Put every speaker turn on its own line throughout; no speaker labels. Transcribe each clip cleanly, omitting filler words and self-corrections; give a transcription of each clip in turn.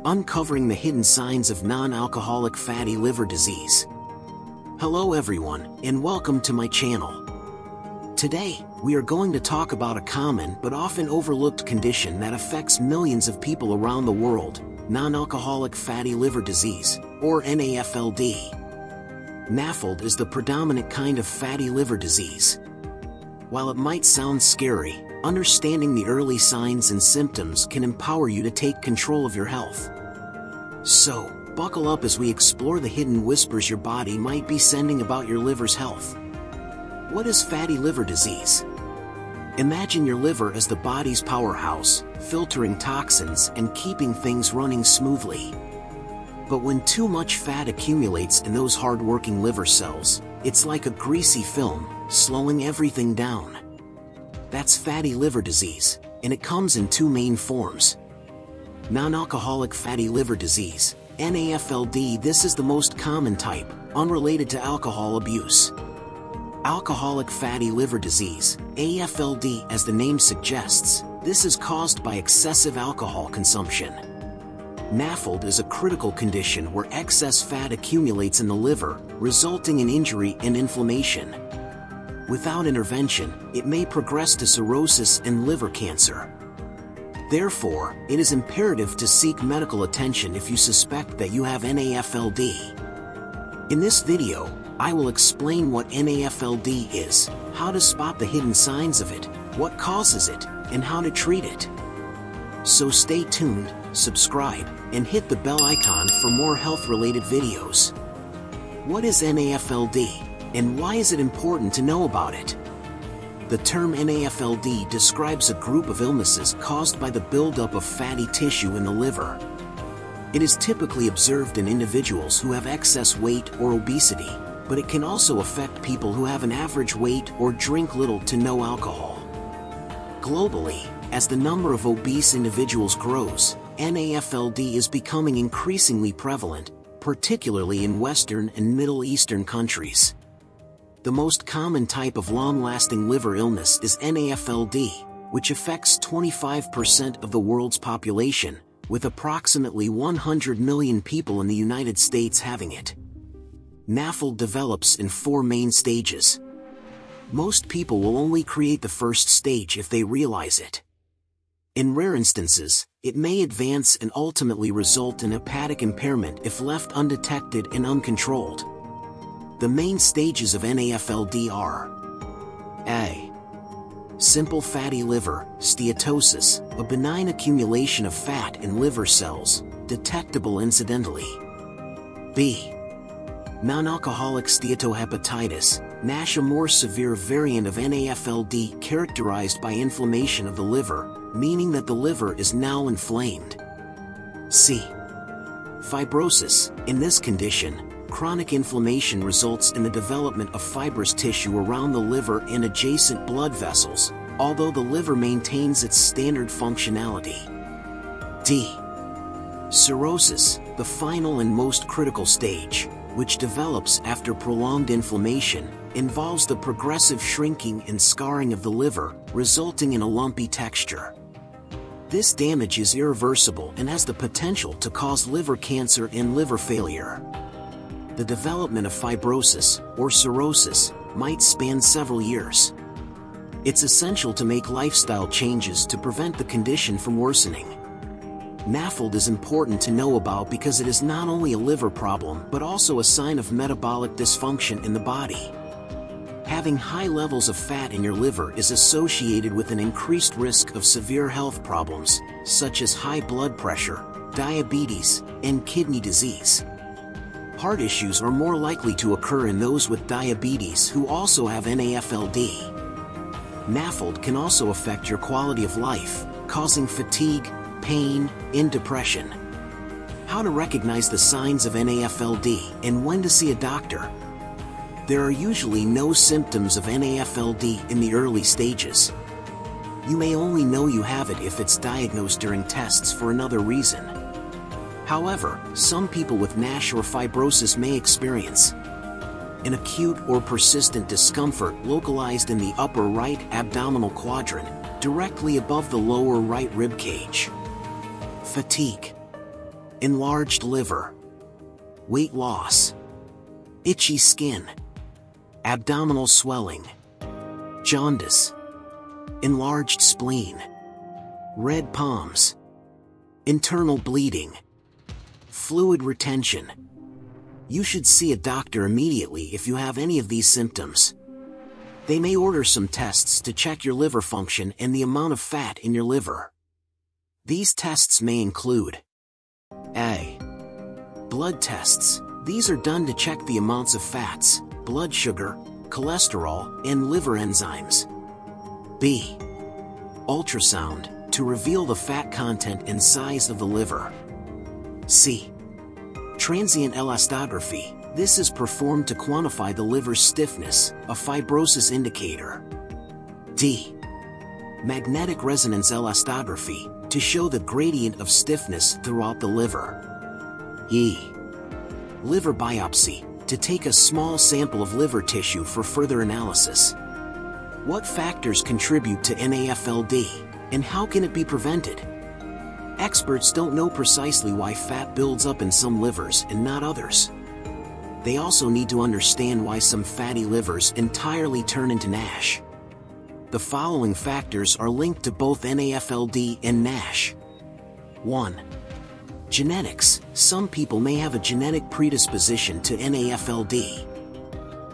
uncovering the hidden signs of non-alcoholic fatty liver disease. Hello everyone, and welcome to my channel. Today, we are going to talk about a common but often overlooked condition that affects millions of people around the world, non-alcoholic fatty liver disease, or NAFLD. NAFLD is the predominant kind of fatty liver disease. While it might sound scary, understanding the early signs and symptoms can empower you to take control of your health. So, buckle up as we explore the hidden whispers your body might be sending about your liver's health. What is fatty liver disease? Imagine your liver as the body's powerhouse, filtering toxins and keeping things running smoothly. But when too much fat accumulates in those hard-working liver cells, it's like a greasy film, slowing everything down. That's fatty liver disease, and it comes in two main forms. Non-alcoholic fatty liver disease, NAFLD. This is the most common type, unrelated to alcohol abuse. Alcoholic fatty liver disease, AFLD, as the name suggests, this is caused by excessive alcohol consumption. NAFLD is a critical condition where excess fat accumulates in the liver, resulting in injury and inflammation. Without intervention, it may progress to cirrhosis and liver cancer. Therefore, it is imperative to seek medical attention if you suspect that you have NAFLD. In this video, I will explain what NAFLD is, how to spot the hidden signs of it, what causes it, and how to treat it. So stay tuned, subscribe, and hit the bell icon for more health-related videos. What is NAFLD? And why is it important to know about it? The term NAFLD describes a group of illnesses caused by the buildup of fatty tissue in the liver. It is typically observed in individuals who have excess weight or obesity, but it can also affect people who have an average weight or drink little to no alcohol. Globally, as the number of obese individuals grows, NAFLD is becoming increasingly prevalent, particularly in Western and Middle Eastern countries. The most common type of long-lasting liver illness is NAFLD, which affects 25% of the world's population, with approximately 100 million people in the United States having it. NAFLD develops in four main stages. Most people will only create the first stage if they realize it. In rare instances, it may advance and ultimately result in hepatic impairment if left undetected and uncontrolled. The main stages of NAFLD are: A. Simple fatty liver, steatosis, a benign accumulation of fat in liver cells, detectable incidentally. B. Non-alcoholic steatohepatitis, NASH, a more severe variant of NAFLD characterized by inflammation of the liver, meaning that the liver is now inflamed. C. Fibrosis, in this condition, chronic inflammation results in the development of fibrous tissue around the liver and adjacent blood vessels, although the liver maintains its standard functionality. D. Cirrhosis, the final and most critical stage, which develops after prolonged inflammation, involves the progressive shrinking and scarring of the liver, resulting in a lumpy texture. This damage is irreversible and has the potential to cause liver cancer and liver failure. The development of fibrosis, or cirrhosis, might span several years. It's essential to make lifestyle changes to prevent the condition from worsening. NAFLD is important to know about because it is not only a liver problem but also a sign of metabolic dysfunction in the body. Having high levels of fat in your liver is associated with an increased risk of severe health problems, such as high blood pressure, diabetes, and kidney disease. Heart issues are more likely to occur in those with diabetes who also have NAFLD. NAFLD can also affect your quality of life, causing fatigue, pain, and depression. How to recognize the signs of NAFLD and when to see a doctor. There are usually no symptoms of NAFLD in the early stages. You may only know you have it if it's diagnosed during tests for another reason. However, some people with NASH or fibrosis may experience an acute or persistent discomfort localized in the upper right abdominal quadrant, directly above the lower right rib cage. Fatigue. enlarged liver, weight loss, itchy skin, abdominal swelling, jaundice, enlarged spleen, red palms, internal bleeding, fluid retention. You should see a doctor immediately if you have any of these symptoms. They may order some tests to check your liver function and the amount of fat in your liver. These tests may include A. Blood tests. These are done to check the amounts of fats, blood sugar, cholesterol, and liver enzymes. B. Ultrasound, to reveal the fat content and size of the liver. C. Transient elastography. This is performed to quantify the liver's stiffness, a fibrosis indicator. D. Magnetic resonance elastography, to show the gradient of stiffness throughout the liver. E. Liver biopsy, to take a small sample of liver tissue for further analysis. What factors contribute to NAFLD, and how can it be prevented? Experts don't know precisely why fat builds up in some livers and not others. They also need to understand why some fatty livers entirely turn into NASH. The following factors are linked to both NAFLD and NASH. 1. Genetics. Some people may have a genetic predisposition to NAFLD.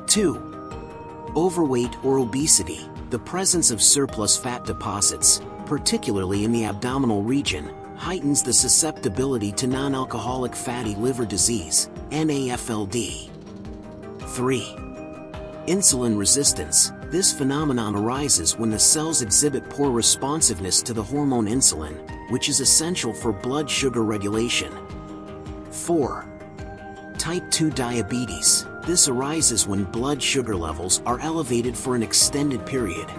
2. Overweight or obesity. The presence of surplus fat deposits, particularly in the abdominal region, heightens the susceptibility to non-alcoholic fatty liver disease, NAFLD. 3. Insulin resistance. This phenomenon arises when the cells exhibit poor responsiveness to the hormone insulin, which is essential for blood sugar regulation. 4. Type 2 diabetes. This arises when blood sugar levels are elevated for an extended period.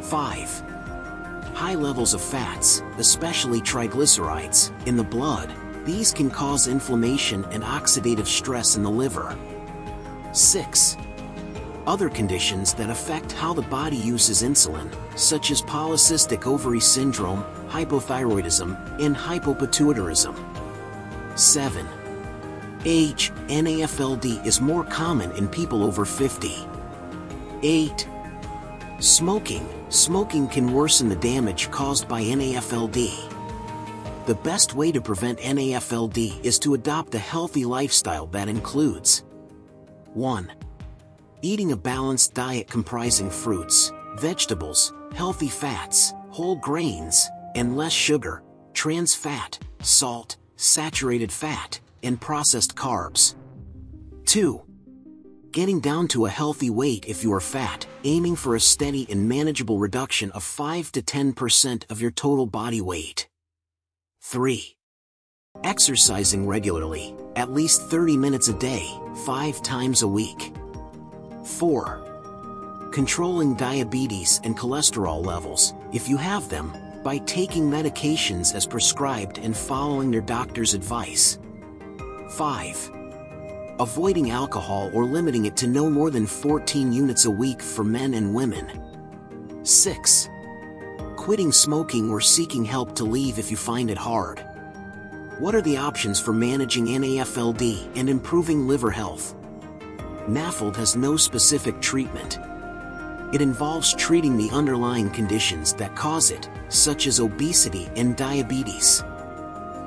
5. High levels of fats, especially triglycerides, in the blood. These can cause inflammation and oxidative stress in the liver. 6. Other conditions that affect how the body uses insulin, such as polycystic ovary syndrome, hypothyroidism, and hypopituitarism. 7. Age. NAFLD is more common in people over 50. 8. Smoking. Smoking can worsen the damage caused by NAFLD. The best way to prevent NAFLD is to adopt a healthy lifestyle that includes 1. Eating a balanced diet comprising fruits, vegetables, healthy fats, whole grains, and less sugar, trans fat, salt, saturated fat, and processed carbs. 2. Getting down to a healthy weight if you are fat, aiming for a steady and manageable reduction of 5 to 10% of your total body weight. 3. Exercising regularly, at least 30 minutes a day, 5 times a week. 4. Controlling diabetes and cholesterol levels, if you have them, by taking medications as prescribed and following your doctor's advice. 5. Avoiding alcohol or limiting it to no more than 14 units a week for men and women. 6. Quitting smoking or seeking help to leave if you find it hard. What are the options for managing NAFLD and improving liver health? NAFLD has no specific treatment. It involves treating the underlying conditions that cause it, such as obesity and diabetes.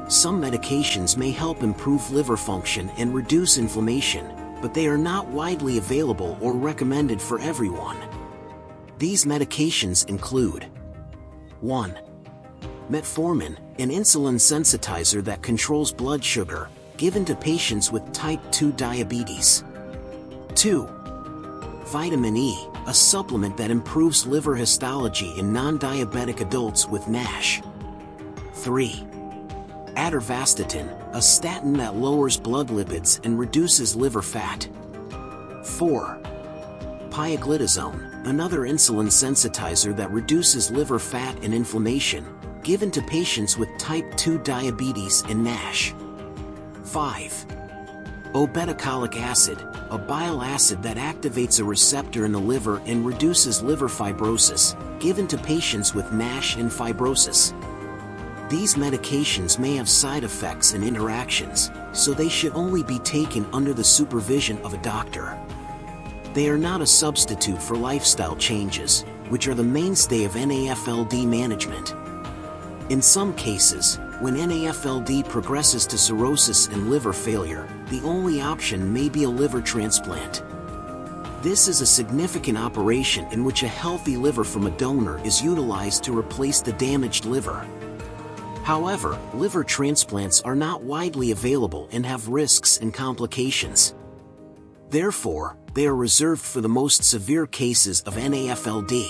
Some medications may help improve liver function and reduce inflammation, but they are not widely available or recommended for everyone. These medications include 1. Metformin, an insulin sensitizer that controls blood sugar, given to patients with type 2 diabetes. 2. Vitamin E, a supplement that improves liver histology in non-diabetic adults with NASH. 3. Atorvastatin, a statin that lowers blood lipids and reduces liver fat. 4. Pioglitazone, another insulin sensitizer that reduces liver fat and inflammation, given to patients with type 2 diabetes and NASH. 5. Obeticholic acid, a bile acid that activates a receptor in the liver and reduces liver fibrosis, given to patients with NASH and fibrosis. These medications may have side effects and interactions, so they should only be taken under the supervision of a doctor. They are not a substitute for lifestyle changes, which are the mainstay of NAFLD management. In some cases, when NAFLD progresses to cirrhosis and liver failure, the only option may be a liver transplant. This is a significant operation in which a healthy liver from a donor is utilized to replace the damaged liver. However, liver transplants are not widely available and have risks and complications. Therefore, they are reserved for the most severe cases of NAFLD.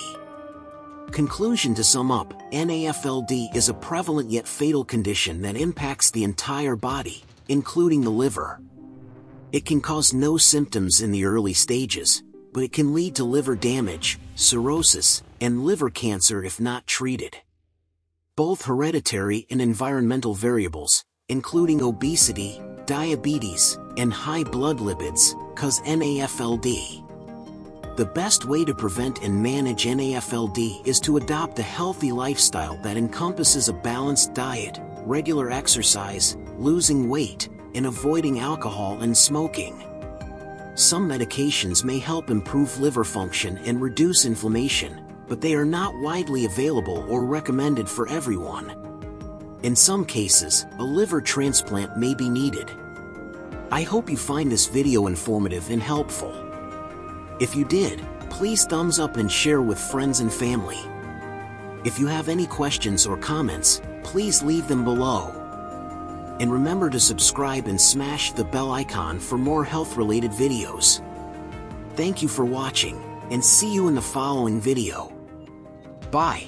Conclusion: to sum up, NAFLD is a prevalent yet fatal condition that impacts the entire body, including the liver. It can cause no symptoms in the early stages, but it can lead to liver damage, cirrhosis, and liver cancer if not treated. Both hereditary and environmental variables, including obesity, diabetes, and high blood lipids, cause NAFLD. The best way to prevent and manage NAFLD is to adopt a healthy lifestyle that encompasses a balanced diet, regular exercise, losing weight, and avoiding alcohol and smoking. Some medications may help improve liver function and reduce inflammation, but they are not widely available or recommended for everyone. In some cases, a liver transplant may be needed. I hope you find this video informative and helpful. If you did, please thumbs up and share with friends and family. If you have any questions or comments, please leave them below. And remember to subscribe and smash the bell icon for more health-related videos. Thank you for watching, and see you in the following video. Bye.